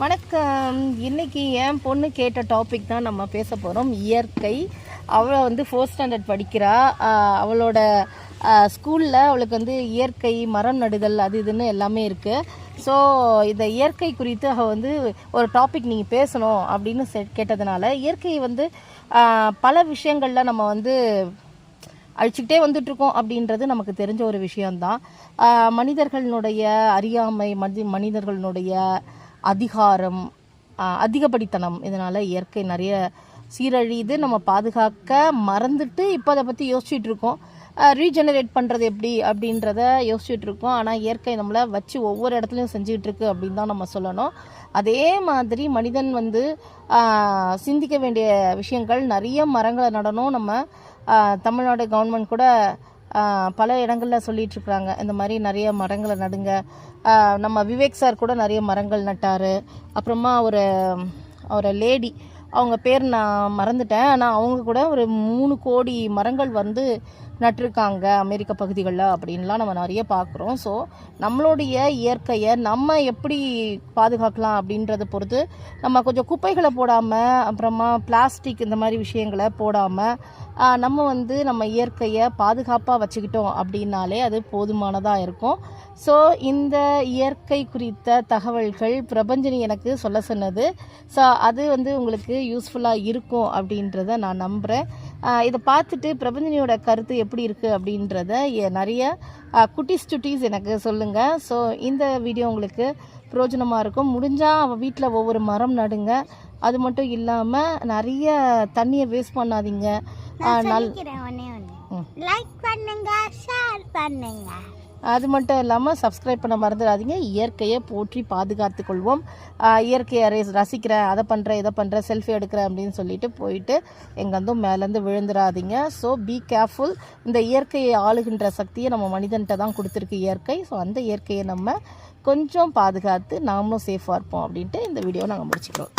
வணக்கம். இன்றைக்கி என் பொண்ணு கேட்ட டாபிக் தான் நம்ம பேச போகிறோம். இயற்கை. அவளை வந்து 4th ஸ்டாண்டர்ட் படிக்கிறா. அவளோட ஸ்கூலில் அவளுக்கு வந்து இயற்கை, மரம் நடுதல், அது இதுன்னு எல்லாமே இருக்குது. ஸோ இந்த இயற்கை குறித்து அவள் வந்து ஒரு டாபிக் நீங்கள் பேசணும் அப்படின்னு கேட்டதுனால, இயற்கையை வந்து பல விஷயங்களில் நம்ம வந்து அழிச்சிக்கிட்டே வந்துட்ருக்கோம் அப்படின்றது நமக்கு தெரிஞ்ச ஒரு விஷயந்தான். மனிதர்களுடைய அறியாமை, மனிதர்களுடைய அதிகாரம், அதிகப்படித்தனம், இதனால் இயற்கை நிறைய சீரழியுது. நம்ம பாதுகாக்க மறந்துட்டு இப்போ அதை பற்றி யோசிச்சுட்டு இருக்கோம். ரீஜெனரேட் பண்ணுறது எப்படி அப்படின்றத யோசிச்சுட்டு இருக்கோம். ஆனால் இயற்கை நம்மளை வச்சு ஒவ்வொரு இடத்துலையும் செஞ்சுக்கிட்டு இருக்கு அப்படின்னு தான் நம்ம சொல்லணும். அதே மாதிரி மனிதன் வந்து சிந்திக்க வேண்டிய விஷயங்கள், நிறைய மரங்களை நடணும். நம்ம தமிழ்நாடு கவர்மெண்ட் கூட பல இடங்களில் சொல்லிகிட்ருக்குறாங்க, இந்த மாதிரி நிறைய மரங்களை நடுங்க. நம்ம விவேக் சார் கூட நிறைய மரங்கள் நட்டார். அப்புறமா ஒரு லேடி, அவங்க பேர் நான் மறந்துட்டேன், ஆனால் அவங்க கூட ஒரு 3 கோடி மரங்கள் வந்து நட்டிருக்காங்க அமெரிக்க பகுதிகளில் அப்படின்லாம் நம்ம நிறைய பார்க்குறோம். ஸோ நம்மளுடைய இயற்கையை நம்ம எப்படி பாதுகாக்கலாம் அப்படின்றத பொறுத்து நம்ம கொஞ்சம் குப்பைகளை போடாமல், அப்புறமா பிளாஸ்டிக் இந்த மாதிரி விஷயங்களை போடாமல் நம்ம வந்து நம்ம இயற்கையை பாதுகாப்பாக வச்சுக்கிட்டோம் அப்படின்னாலே அது போதுமானதாக இருக்கும். ஸோ இந்த இயற்கை குறித்த தகவல்கள் பிரபஞ்சனி எனக்கு சொல்ல சொன்னது. ஸோ அது வந்து உங்களுக்கு யூஸ்ஃபுல்லாக இருக்கும் அப்படின்றத நான் நம்புகிறேன். இதை பார்த்துட்டு பிரபஞ்சனியோட கருத்து எப்படி இருக்குது அப்படின்றத நிறைய குட்டீஸ் எனக்கு சொல்லுங்கள். ஸோ இந்த வீடியோ உங்களுக்கு பிரயோஜனமாக இருக்கும். முடிஞ்சால் அவள் வீட்டில் ஒவ்வொரு மரம் நடுங்க. அது மட்டும் இல்லாமல் நிறைய தண்ணியை வேஸ்ட் பண்ணாதீங்க. அது மட்டும் இல்லாமல் சப்ஸ்கிரைப் பண்ண மறந்துடாதீங்க. இயற்கையை போற்றி பாதுகாத்து கொள்வோம். இயற்கையை ரசிக்கிறேன், அதை பண்ணுறேன், இதை பண்ணுறேன், செல்ஃபி எடுக்கிறேன் அப்படின்னு சொல்லிட்டு போயிட்டு எங்கேருந்தும் மேலேருந்து விழுந்துடாதீங்க. So be careful. இந்த இயற்கையை ஆளுகின்ற சக்தியை நம்ம மனிதன்கிட்ட தான் கொடுத்துருக்கு இயற்கை. ஸோ அந்த இயற்கையை நம்ம கொஞ்சம் பாதுகாத்து நாமளும் சேஃபாக இருப்போம் அப்படின்ட்டு இந்த வீடியோவை நாங்கள் முடிச்சுக்கிறோம்.